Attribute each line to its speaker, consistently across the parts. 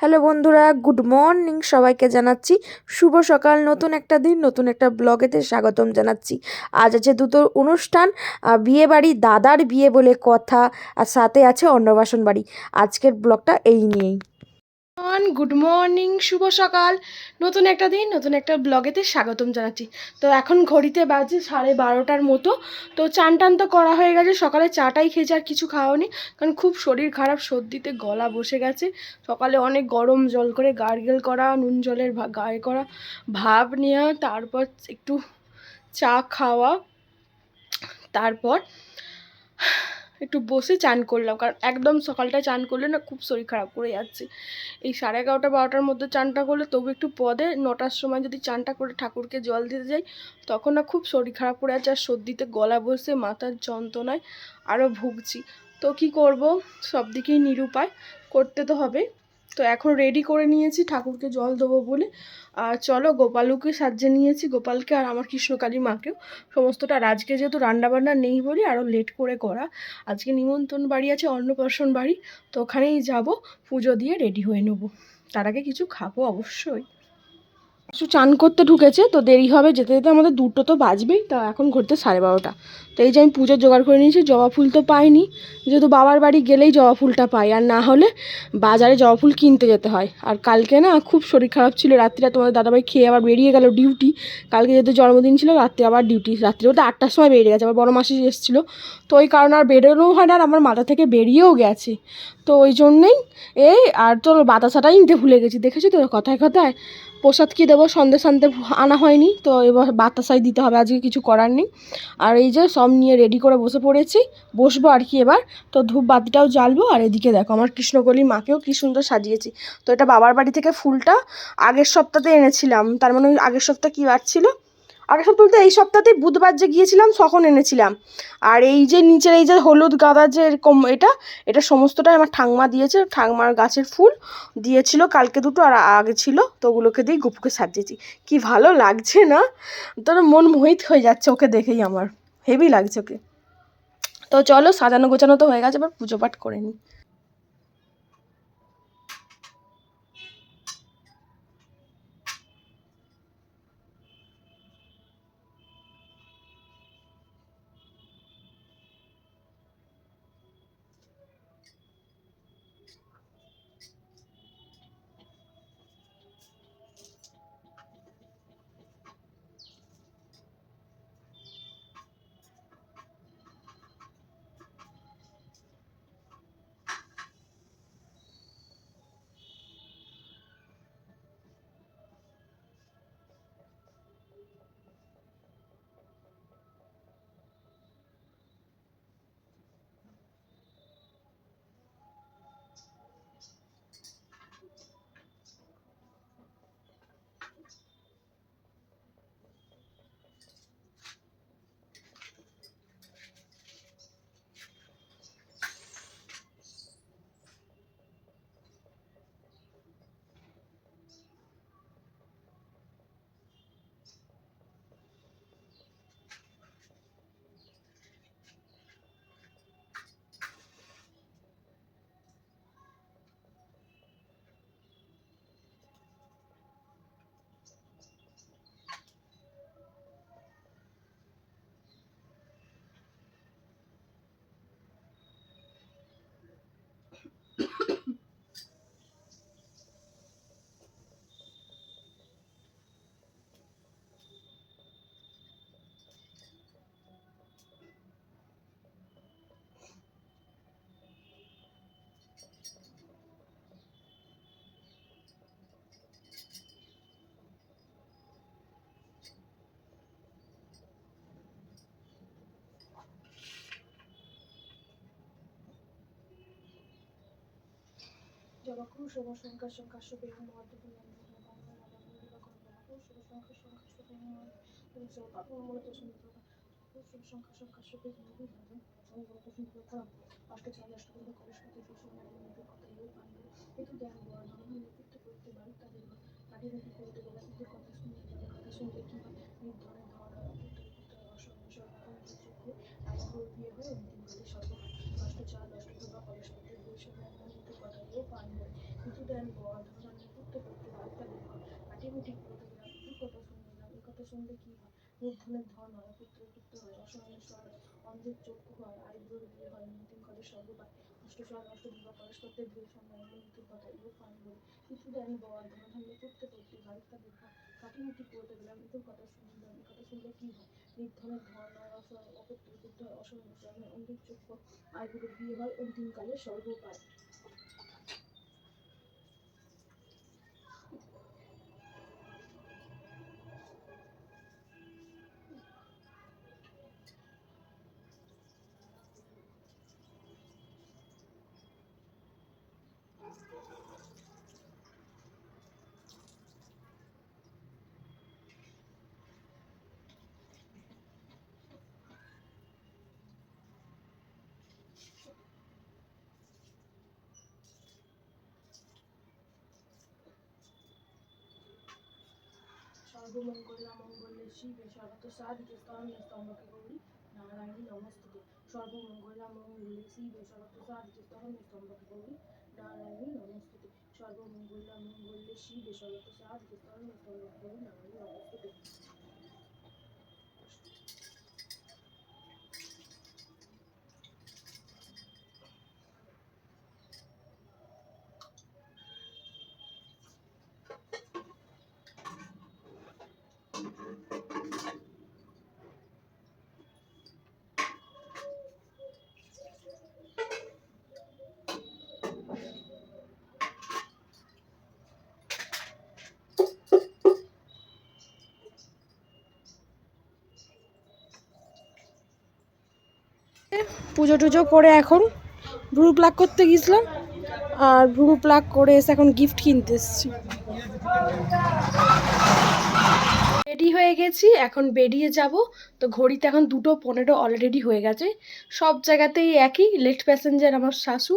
Speaker 1: Hello বন্ধুরা, good morning. সবাইকে জানাচ্ছি শুভ সকাল। নতুন একটা দিন, নতুন একটা ব্লগেতে স্বাগতম জানাচ্ছি। আজ আছে দুটো অনুষ্ঠান, বিয়ে বাড়ি, দাদার বিয়ে বলে কথা, আর সাথে আছে অন্নপ্রাশন বাড়ি। আজকের ব্লগটা এই নিয়েই। গুড মর্নিং, শুভ সকাল। নতুন একটা দিন, নতুন একটা ব্লগেতে স্বাগতম জানাচ্ছি। তো এখন ঘড়িতে বাজে 12:30 মতো। তো চান টান তো করা হয়ে গেছে, সকালে চাটাই খেয়েছে, আর কিছু খাওয়ানি, কারণ খুব শরীর খারাপ, সর্দিতে গলা বসে গেছে। সকালে অনেক গরম জল করে গার্গেল করা, নুন জলের গায়ে করা, ভাপ নেওয়া, তারপর একটু চা খাওয়া, তারপর একটু বসে চান করলাম, কারণ একদম সকালটায় চান করলে না খুব শরীর খারাপ করে যাচ্ছে। এই 11:30-12টার মধ্যে চানটা করলে তবু একটু পদে, 9টার সময় যদি চানটা করে ঠাকুরকে জল দিতে যাই তখন না খুব শরীর খারাপ করে যাচ্ছে, আর সর্দিতে গলা বসে মাথার যন্ত্রণায় আরও ভুগছি। তো কি করব, সব দিকেই নিরুপায়, করতে তো হবে। তো এখন রেডি করে নিয়েছি ঠাকুরকে জল দেবো বলে। আর চলো, গোপালুকে সাজিয়ে নিয়েছি, গোপালকে আর আমার কৃষ্ণকালী মাকেও সমস্তটা। আর আজকে যেহেতু রান্নাবান্না নেই বলি আরও লেট করে করা। আজকে নিমন্ত্রণ বাড়ি আছে, অন্নপ্রাশন বাড়ি, তো ওখানেই যাব, পুজো দিয়ে রেডি হয়ে নেব। তার আগে কিছু খাবো অবশ্যই। কিছু চান করতে ঢুকেছে, তো দেরি হবে, যেতে যেতে আমাদের 2টো তো বাজবেই। তা এখন ঘুরতে 12:30। তো এই যে আমি পুজোর জোগাড় করে নিয়েছি। জবা ফুল তো পাইনি, যেহেতু বাবার বাড়ি গেলেই জবা ফুলটা পাই, আর না হলে বাজারে জবা ফুল কিনতে যেতে হয়। আর কালকে না খুব শরীর খারাপ ছিল, রাত্রিটা তোমাদের দাদাভাই খেয়ে আবার বেরিয়ে গেল ডিউটি। কালকে যেহেতু জন্মদিন ছিল, রাত্রে আবার ডিউটি, রাত্রে বলতে 8টার সময় বেরিয়ে গেছে, আবার বড় মাসি এসেছিলো, তো ওই কারণে আর বেরোনোও হয় না, আর আমার মাথা থেকে বেরিয়েও গেছে। তো ওই জন্যেই আর তোর বাতাসাটাই নিতে ভুলে গেছি, দেখেছি তো কথায় কথায়। প্রসাদ কী দেবো, সন্দেশ আনতে আনা হয়নি, তো এবার বাতাসাই দিতে হবে, আজকে কিছু করার নেই। আর এই যে সব নিয়ে রেডি করে বসে পড়েছি, বসবো আর কি এবার। তো ধূপ বাতিটাও জ্বালবো। আর এদিকে দেখো আমার কৃষ্ণকলি মাকেও কী সুন্দর সাজিয়েছি। তো এটা বাবার বাড়ি থেকে ফুলটা আগের সপ্তাহে এনেছিলাম, তার মানে আগের সপ্তাহ কী বার ছিল, আগের সপ্তাহ বলতে এই সপ্তাহতেই বুধবার যে গিয়েছিলাম তখন এনেছিলাম। আর এই যে নিচের এই যে হলুদ গাঁদা যে এরকম, এটা এটা সমস্তটাই আমার ঠাংমা দিয়েছে, ঠাংমার গাছের ফুল দিয়েছিল কালকে দুটো, আর আগে ছিল, তো ওগুলোকে দিয়ে গুপুকে সাজিয়েছি। কি ভালো লাগছে না, তোর মন মোহিত হয়ে যাচ্ছে ওকে দেখেই, আমার হেভি লাগছে ওকে। তো চলো, সাজানো গোছানো তো হয়ে গেছে, এবার পুজো পাঠ করে নিই। জবাকুল শুভ সংখ্যা সংখ্যা শুভ বর্ধমান করতে করতে বাড়িটা কাটিমুটি করতে গেলাম, কথা শুনলাম। এই কথা শুনলে কি হয়? নির্ধনের ধন হয়, পুত্র পুত্র হয়, অসহায়ের স্বর হয়, অন্ধের চক্ষু হয়, আইব্রোর বিয়ে হয়, নতুন করে স্বর্গ পায়, অষ্টস্বর অষ্টবিবাহ পরস্পরের বিয়ে সন্ধান মৃত্যুর কথা এগুলো পান বলে কিছু জানি বর্ধমান করতে করতে বাড়িটা দেখলাম, কাটিমুটি করতে গেলাম। এদের কথা শুনলাম। এই কথা শুনলে কি হয়? নির্ধনের ধন হয়, অসহায় অপুত্র পুত্র হয়, অসহায়ের স্বর হয়, অন্ধের চক্ষু হয়, আইব্রোর বিয়ে হয়, অন্তিমকালে স্বর্গ পায়। সর্বমঙ্গল মঙ্গলে শিবে সর্বত সাধিকে স্তম্ভে স্তম্ভকে গৌরী নারায়ণী নমস্তুতে। সর্বমঙ্গল মঙ্গলে শিবে সর্বত সাধিকে স্তম্ভে স্তম্ভকে গৌরী নারায়ণী নমস্তুতে। সর্বমঙ্গল মঙ্গলে শিবে সর্বত সাধিকে স্তম্ভে স্তম্ভকে গৌরী নারায়ণী নমস্তুতে। পুজো টুজো করে এখন ভ্রু প্লাক করতে গেছিলাম, আর ভ্রু প্লাক করে এসে এখন গিফট কিনতে এসেছি। রেডি হয়ে গেছি, এখন বেরিয়ে যাব। তো ঘড়িতে এখন 2:15 অলরেডি হয়ে গেছে। সব জায়গাতেই একই, লেট প্যাসেঞ্জার আমার শাশু।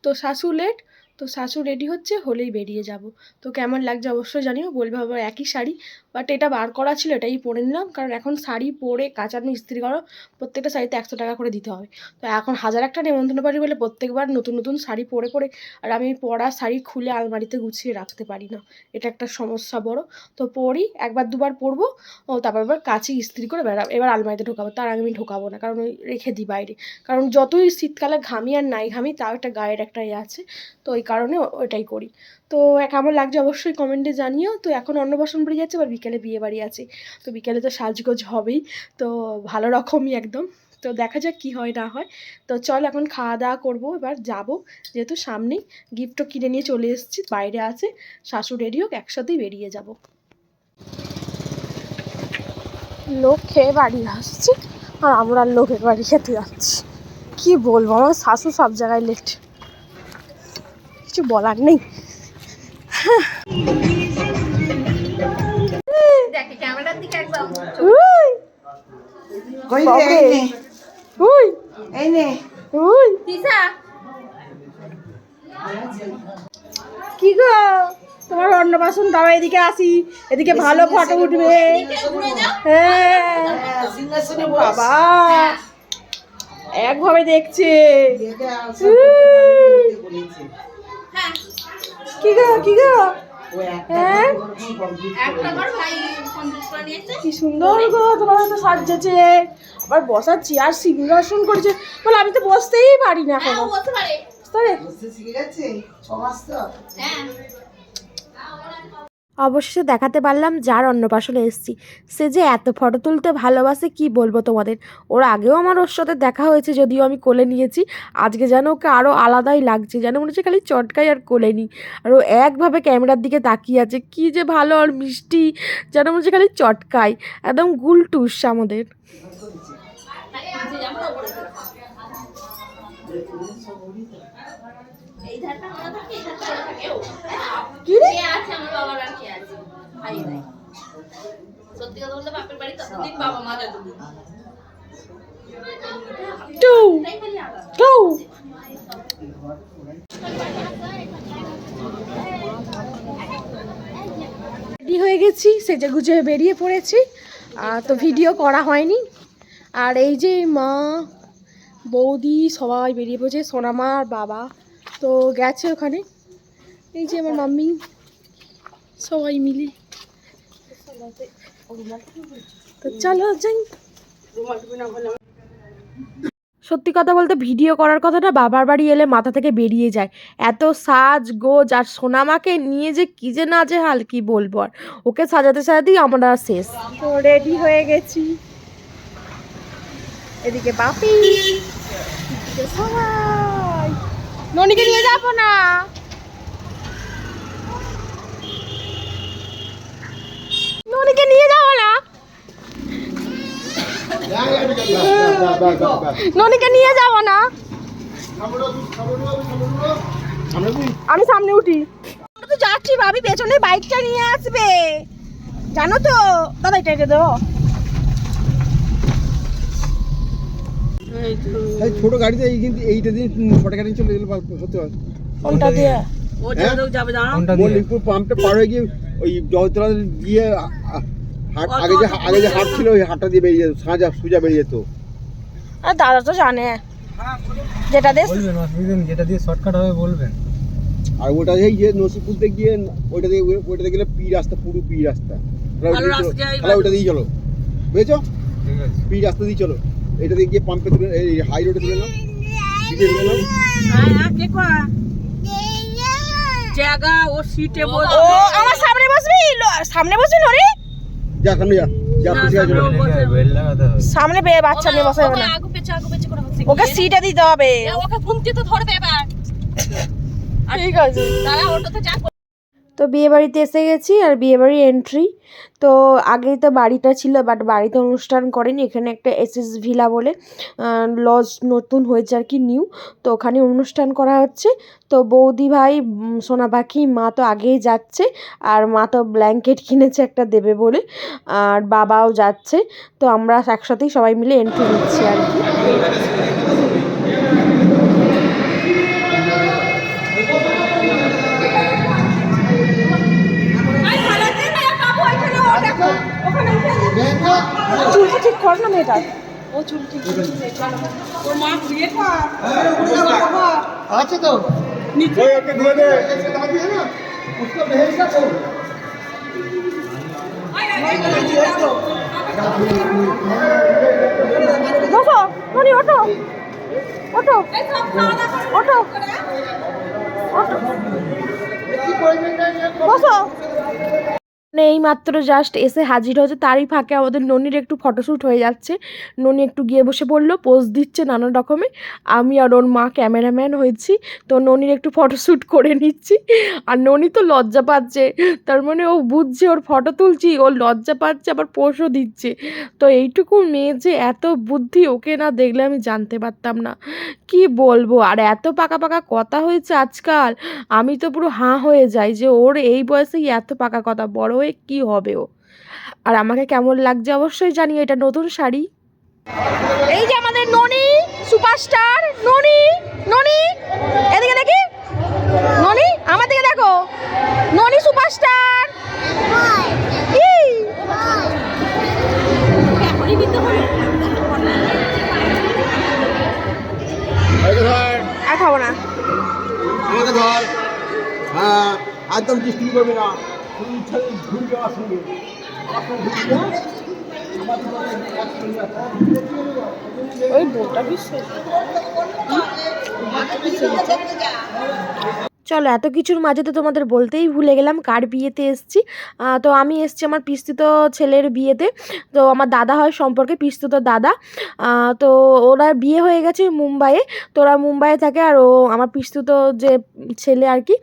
Speaker 1: তো শাশু লেট, তো শাশু রেডি হচ্ছে, হলেই বেরিয়ে যাব। তো কেমন লাগছে অবশ্যই জানিও, বলবে আবার একই শাড়ি, বাট এটা বার করা ছিল, এটাই পরে নিলাম। কারণ এখন শাড়ি পরে কাচানো ইস্ত্রি করো, প্রত্যেকটা শাড়িতে 100 টাকা করে দিতে হবে। তো এখন 1000 একটা নেমন্তন্ন পারি বলে প্রত্যেকবার নতুন নতুন শাড়ি পরে পরে, আর আমি পরা শাড়ি খুলে আলমারিতে গুছিয়ে রাখতে পারি না, এটা একটা সমস্যা বড়। তো পরি, একবার দুবার পরবো, ও তারপর এবার কাচি ইস্ত্রি করে এবার আলমারিতে ঢোকাবো। তার আগে আমি ঢোকাবো না, কারণ ওই রেখে দিই বাইরে। কারণ যতই শীতকালে ঘামি আর নাই ঘামি, তাও একটা গায়ের একটা ইয়ে আছে, তো ওই কারণে ওইটাই করি। তো কেমন লাগছে অবশ্যই কমেন্টে জানিও। তো এখন অন্নপ্রাশন বাড়ি যাচ্ছে, আবার বিকেলে বিয়ে বাড়ি আছে। তো বিকেলে তো সাজগোজ হবেই, তো ভালো রকমই একদম। তো দেখা যাক কি হয় না হয়। তো চল এখন খাওয়া দাওয়া করবো, এবার যাবো, যেহেতু সামনেই গিফটও কিনে নিয়ে চলে এসেছি, বাইরে আছে। শাশুড়ি রেডি হোক, একসাথেই বেরিয়ে যাব। লোক খেয়ে বাড়ি আসছি, আর আমরা লোকের বাড়ি খেতে যাচ্ছি। কি বলবো, আমার শাশু সব জায়গায় লেট, কিছু বলার নেই। কি গো, তোমার অন্নপ্রাশন দাও, এদিকে আসি, এদিকে ভালো ফটো উঠবে। হ্যাঁ বাবা, একভাবে দেখছে। কি গো কি গো, হ্যাঁ কি সুন্দর গো, তোমার তো সাজছে। আবার বসার চেয়ার সিংহাসন করেছে, বলে আমি তো বসতেই পারি না এখনো। অবশেষে দেখাতে পারলাম যার অন্নপ্রাশনে এসেছি, সে যে এত ফটো তুলতে ভালোবাসে কি বলবো তোমাদের। ওর আগেও আমার ওর সাথে দেখা হয়েছে, যদিও আমি কোলে নিয়েছি। আজকে যেন ওকে আরও আলাদাই লাগছে, যেন মনে হচ্ছে খালি চটকাই আর কোলে নিই। আর ও একভাবে ক্যামেরার দিকে তাকিয়ে আছে, কি যে ভালো আর মিষ্টি, যেন মনে হচ্ছে খালি চটকাই, একদম গুলটুস আমাদের। সত্যি কথা বলতে বাপের বাড়ি ততদিন, বাবা মা যতদিন। রেডি হয়ে গেছি, সেজে গুজে বেরিয়ে পড়েছি। তো ভিডিও করা হয়নি। আর এই যে মা বৌদি সবাই বেরিয়ে পড়েছে, সোনামা আর বাবা তো গেছে ওখানে।
Speaker 2: এই যে আমার মাম্মি সবাই মিলে, তো চলো যাই।
Speaker 1: সত্যি কথা বলতে ভিডিও করার কথাটা বাবার বাড়ি এলে মাথা থেকে বেরিয়ে যায়। এত সাজ গোজ আর সোনামাকে নিয়ে যে কি যে নাজেহাল কি বলবো আর। ওকে সাজাতে সাজাতেই আমরা শেষ।
Speaker 2: তো রেডি হয়ে গেছি, এদিকে বাপি, এদিকে সবাই। ননিকে নিয়ে যাবো না, ননিকে নিয়ে যাবো না, ননিকে নিয়ে যাবো না। আমি সামনে উঠি, আমরা তো যাচ্ছি ভাবি, পেছনে বাইকটা নিয়ে আসবে জানো তো। দাদা এটা এটা দেবো।
Speaker 3: এই ছোট গাড়িতে এই কিন্তু এইটা দিয়ে ছোট গাড়ি চলে গেলে হতে হয়।
Speaker 2: কোনটা দিয়ে?
Speaker 3: ও যাবে জানো, মল্লিকপুর পাম্পটা পার হয়ে গিয়ে ওই জয়তলা দিয়ে হাট আগে যে হাট ছিল ওই হাটটা দিয়ে বেরিয়ে যেত, সোজা বেরিয়ে যেত।
Speaker 2: আর দাদা তো জানে যেটা দিয়ে
Speaker 4: বলবেন, অসুবিধা নেই, যেটা দিয়ে শর্টকাট হবে বলবেন।
Speaker 3: আর ওটা যে নসিপুরতে গিয়ে ওইটাতে গেলে পি রাস্তা, পুরো পি রাস্তা, ওইটা দিয়ে চলো, বুঝেছো?
Speaker 4: ঠিক আছে,
Speaker 3: পি রাস্তা দিয়ে চলো, এটা দিয়ে গিয়ে পাম্পে তুলে এই হাই রোডে তুলে নাও, পিঠে তুলে নাও।
Speaker 5: জায়গা ও সিটে
Speaker 2: ও আমার সামনে বসবি, সামনে বসবি নরে,
Speaker 3: যা সামনে যা পিছিয়ে চলো।
Speaker 4: বেল লাগাতে হবে।
Speaker 2: সামনে বাচ্চা নিয়ে বসে হবে না,
Speaker 5: আগু পেছে করে হচ্ছে
Speaker 2: ওকে সিটে দিতে হবে।
Speaker 5: ওকে ঘুমতে তো ধরবে এবার।
Speaker 2: ঠিক আছে,
Speaker 5: তারা ওটাতে যা
Speaker 1: তো বিয়ে বাড়িতে এসে গেছি আর বিয়ে বাড়ির এন্ট্রি। তো আগেই তো বাড়িটা ছিল, বাট বাড়িতে অনুষ্ঠান করেনি, এখানে একটা এসএস ভিলা বলে লজ নতুন হয়েছে আর কি, নিউ। তো ওখানে অনুষ্ঠান করা হচ্ছে। তো বৌদি ভাই, সোনা পাখি, মা তো আগেই যাচ্ছে, আর মা তো ব্ল্যাঙ্কেট কিনেছে একটা দেবে বলে, আর বাবাও যাচ্ছে। তো আমরা একসাথেই সবাই মিলে এন্ট্রি নিচ্ছি আর কি।
Speaker 2: চুলটা ঠিক কর না মেয়েটা।
Speaker 5: ও চুল ঠিক ওর মা বিয়ে কর
Speaker 3: আছে তো নিচে ওকে দিয়ে দে, ऐसे दादी है ना उसको भेज का तो
Speaker 2: বসো ননি, ওঠো ওঠো ওঠো বসো।
Speaker 1: এই মাত্র জাস্ট এসে হাজির হয়েছে, তারই ফাঁকে আমাদের ননির একটু ফটোশ্যুট হয়ে যাচ্ছে। ননি একটু গিয়ে বসে পড়লো, পোজ দিচ্ছে নানা রকমে। আমি আর ওর মা ক্যামেরাম্যান হয়েছি, তো ননির একটু ফটোশ্যুট করে নিচ্ছি। আর ননি তো লজ্জা পাচ্ছে, তার মানে ও বুঝছে ওর ফটো তুলছি, ও লজ্জা পাচ্ছে, আবার পোজও দিচ্ছে। তো এইটুকু মেয়ে যে এত বুদ্ধি, ওকে না দেখলে আমি জানতে পারতাম না, কি বলবো। আর এত পাকা পাকা কথা হয়েছে আজকাল, আমি তো পুরো হাঁ হয়ে যাই যে ওর এই বয়সেই এত পাকা কথা, বড় হয়ে কি হবে ও। আর আমাকে কেমন লাগছে অবশ্যই জানিয়ে, এটা নতুন শাড়ি।
Speaker 2: এই যে আমাদের ননি সুপারস্টার, ননি ননি এদিকে দেখি, ননি আমার দিকে দেখো, ননি সুপারস্টার।
Speaker 5: এখনই দিতে হবে।
Speaker 3: এই ধর
Speaker 2: আর খাবো না,
Speaker 3: আমাকে ধর, হ্যাঁ একদম ডিস্ট্রিক্ট করবে না, তুমি ইচ্ছা ঘুরে যাওয়ার সঙ্গে
Speaker 2: ওই বউটা বিশ্বাস।
Speaker 1: চলো, এত কিছুর মাঝে তো তোমাদের বলতেই ভুলে গেলাম কার বিয়েতে এসছি। তো আমি এসছি আমার পিস্তুত ছেলের বিয়েতে। তো আমার দাদা হয় সম্পর্কে, পিস্তুত দাদা। তো ওরা বিয়ে হয়ে গেছে মুম্বাইয়ে, তো ওরা মুম্বাইয়ে থাকে। আর ও আমার পিস্তুত যে ছেলে আর কি,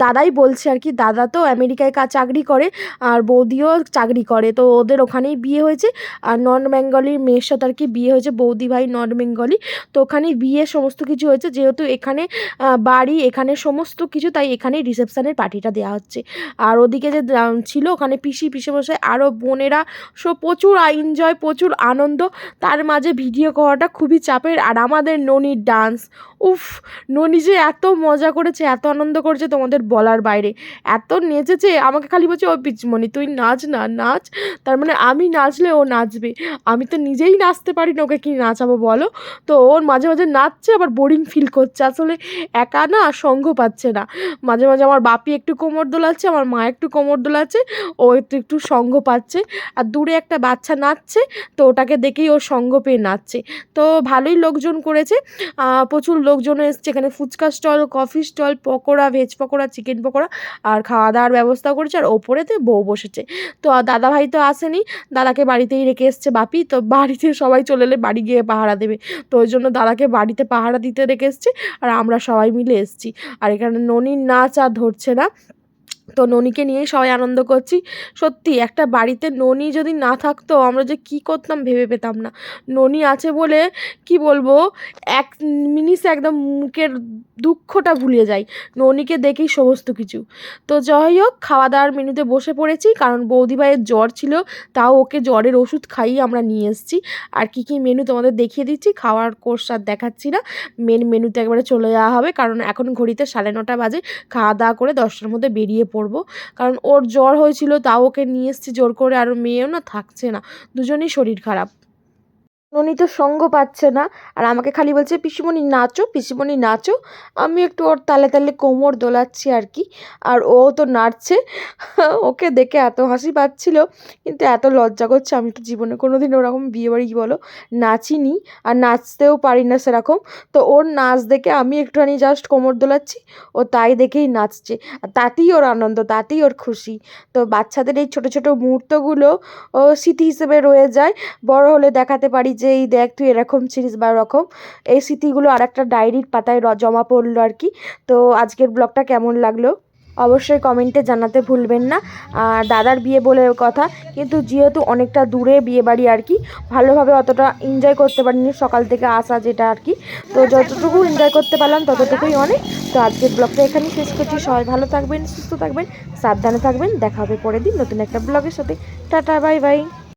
Speaker 1: দাদাই বলছে আর কি, দাদা তো আমেরিকায় চাকরি করে, আর বৌদিও চাকরি করে, তো ওদের ওখানেই বিয়ে হয়েছে। আর নন বেঙ্গলির মেয়ের সাথে আর কি বিয়ে হয়েছে, বৌদি ভাই নন বেঙ্গলি। তো ওখানেই বিয়ে সমস্ত কিছু হয়েছে, যেহেতু এখানে বাড়ি, এখানে সমস্ত কিছু, তাই এখানেই রিসেপশনের পার্টিটা দেওয়া হচ্ছে। আর ওদিকে যে ছিল ওখানে পিসেমশাই আরও বোনেরা, সব প্রচুর এনজয়, প্রচুর আনন্দ। তার মাঝে ভিডিও করাটা খুবই চাপের। আর আমাদের ননির ডান্স, উফ, ননি যে এত মজা করেছে, এত আনন্দ করেছে তোমাদের বলার বাইরে, এত নেচেছে। আমাকে খালি বলছে, ও পিচমণি তুই নাচ না, নাচ। তার মানে আমি নাচলে ও নাচবে, আমি তো নিজেই নাচতে পারি না, ওকে কি নাচাবো বলো। তো ওর মাঝে মাঝে নাচছে, আবার বোরিং ফিল করছে, আসলে একা না সঙ্গ পাচ্ছে পাচ্ছে না। মাঝে মাঝে আমার বাপি একটু কোমর দোলাচ্ছে, আমার মা একটু কোমর দোলাচ্ছে, ও একটু একটু সঙ্গ পাচ্ছে। আর দূরে একটা বাচ্চা নাচছে, তো ওটাকে দেখেই ও সঙ্গ পেয়ে নাচছে। তো ভালোই লোকজন করেছে, প্রচুর লোকজন এসছে। এখানে phuchka stall, coffee stall, pakora, veg pakora, chicken pakora আর খাওয়া দাওয়ার ব্যবস্থা করেছে। আর ওপরেতে বউ বসেছে। তো দাদাভাই তো আসেনি, দাদাকে বাড়িতেই রেখে এসছে বাপি। তো বাড়িতে সবাই চলে এলে বাড়ি গিয়ে পাহারা দেবে, তো ওই জন্য দাদাকে বাড়িতে পাহারা দিতে রেখে এসছে। আর আমরা সবাই মিলে এসছি। আর এখানে ননির নাচ আর ধরছে না, তো ননিকে নিয়েই সবাই আনন্দ করছি। সত্যি একটা বাড়িতে ননি যদি না থাকতো আমরা যে কী করতাম ভেবে পেতাম না। ননি আছে বলে কি বলবো, এক মিনিটে একদম মুখের দুঃখটা ভুলে যাই, ননিকে দেখেই সমস্ত কিছু। তো যাই হোক, খাওয়া দাওয়ার মেনুতে বসে পড়েছি, কারণ বৌদিভাইয়ের জ্বর ছিল, তাও ওকে জ্বরের ওষুধ খাইয়ে আমরা নিয়ে এসেছি। আর কী কী মেনু তোমাদের দেখিয়ে দিচ্ছি, খাওয়ার কোর্স আর দেখাচ্ছি না, মেনুতে একবারে চলে যাওয়া হবে, কারণ এখন ঘড়িতে 9:30 বাজে। খাওয়া দাওয়া করে 10টার মধ্যে বেরিয়ে পড়বো, কারণ ওর জ্বর হয়েছিল, তাও ওকে নিয়ে এসেছি জোর করে। আর মেয়েও না থাকছে না, দুজনেই শরীর খারাপ। ননি তো সঙ্গ পাচ্ছে না, আর আমাকে খালি বলছে পিসিমণি নাচো, পিসিমণি নাচো। আমি একটু ওর তালে তালে কোমর দোলাচ্ছি আর কি, আর ও তো নাচছে। ওকে দেখে এত হাসি পাচ্ছিল, কিন্তু এত লজ্জা করছে। আমি তো জীবনে কোনো দিন ওরকম বিয়েবাড়ি বলো নাচিনি, আর নাচতেও পারি না সেরকম। তো ওর নাচ দেখে আমি একটুখানি জাস্ট কোমর দোলাচ্ছি, ও তাই দেখেই নাচছে। আর তাতেই ওর আনন্দ, তাতেই ওর খুশি। তো বাচ্চাদের এই ছোটো ছোটো মুহূর্তগুলো ও স্মৃতি হিসেবে রয়ে যায়, বড় হলে দেখাতে পারি যে এই দেখ তুই এরকম ছিলিস বা এরকম। এই স্মৃতিগুলো আর একটা ডায়েরির পাতায় জমা পড়লো আর কি। তো আজকের ব্লগটা কেমন লাগলো অবশ্যই কমেন্টে জানাতে ভুলবেন না। আর দাদার বিয়ে বলে কথা, কিন্তু যেহেতু অনেকটা দূরে বিয়ে বাড়ি আর কি, ভালোভাবে অতটা এনজয় করতে পারিনি সকাল থেকে আসা যেটা আর কি। তো যতটুকু এনজয় করতে পারলাম ততটুকুই অনেক। তো আজকের ব্লগটা এখানেই শেষ করছি। সবাই ভালো থাকবেন, সুস্থ থাকবেন, সাবধানে থাকবেন। দেখা হবে পরের দিন নতুন একটা ব্লগের সাথে। Tata, bye bye.